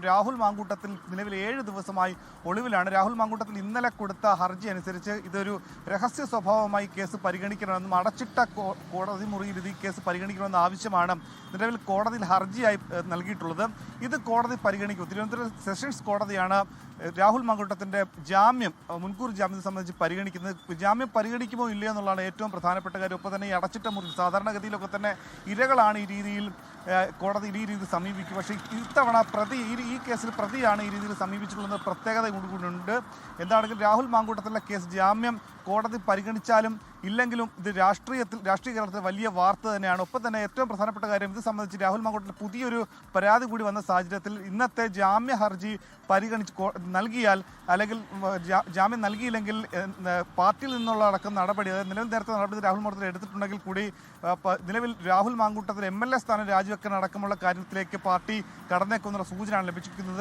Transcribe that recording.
രാഹുൽ മാങ്കൂട്ടത്തിൽ നിലവിൽ 7 ദിവസമായി ഒളിവിലാണ്. രാഹുൽ മാങ്കൂട്ടത്തിൽ ഇന്നലെ കൊടുത്ത ഹർജി അനുസരിച്ച് ഇതൊരു രഹസ്യ സ്വഭാവമായി കേസ് പരിഗണിക്കണമെന്നും അടച്ചിട്ട കോടതി മുറിയിൽ ഇത് ഈ കേസ് പരിഗണിക്കണമെന്ന ആവശ്യമാണ് നിലവിൽ കോടതിയിൽ ഹർജിയായി നൽകിയിട്ടുള്ളത്. ഇത് കോടതി പരിഗണിക്കും. തിരുവനന്തപുരം സെഷൻസ് കോടതിയാണ് രാഹുൽ മാങ്കൂട്ടത്തിൻ്റെ മുൻകൂർ ജാമ്യം സംബന്ധിച്ച് പരിഗണിക്കുന്നത്. ജാമ്യം പരിഗണിക്കുമോ ഇല്ലയോ എന്നുള്ളതാണ് ഏറ്റവും പ്രധാനപ്പെട്ട കാര്യം. ഒപ്പം തന്നെ ഈ അടച്ചിട്ട മുറി സാധാരണഗതിയിലൊക്കെ തന്നെ ഇരകളാണ് ഈ രീതിയിൽ കോടതി ഈ രീതിയിൽ സമീപിക്കും. പക്ഷേ ഇത്തവണ ഈ കേസിൽ പ്രതിയാണ് ഈ രീതിയിൽ സമീപിച്ചിട്ടുള്ളത് പ്രത്യേകത കൂടിയുണ്ട്. എന്താണെങ്കിലും രാഹുൽ മാങ്കൂട്ടത്തിലെ കേസ് ജാമ്യം കോടതി പരിഗണിച്ചാലും ഇല്ലെങ്കിലും ഇത് രാഷ്ട്രീയ കേരളത്തിൽ വലിയ വാർത്ത തന്നെയാണ്. ഒപ്പം തന്നെ ഏറ്റവും പ്രധാനപ്പെട്ട കാര്യം ഇത് സംബന്ധിച്ച് രാഹുൽ മാങ്കൂട്ടത്തിൽ പുതിയൊരു പരാതി കൂടി വന്ന സാഹചര്യത്തിൽ ഇന്നത്തെ ജാമ്യ ഹർജി പരിഗണിച്ച് നൽകിയാൽ അല്ലെങ്കിൽ ജാമ്യം നൽകിയില്ലെങ്കിൽ പാർട്ടിയിൽ നിന്നുള്ള അടക്കം നടപടി, അതായത് നിലവിൽ നേരത്തെ നടപടി രാഹുൽ മാങ്കൂട്ടത്തിൽ എടുത്തിട്ടുണ്ടെങ്കിൽ കൂടി നിലവിൽ രാഹുൽ മാങ്കൂട്ടത്തിൽ MLA സ്ഥാനം രാജിവെക്കാൻ അടക്കമുള്ള കാര്യത്തിലേക്ക് പാർട്ടി കടന്നേക്കുന്നുള്ള സൂചനയാണ് ലഭിച്ചിരിക്കുന്നത്.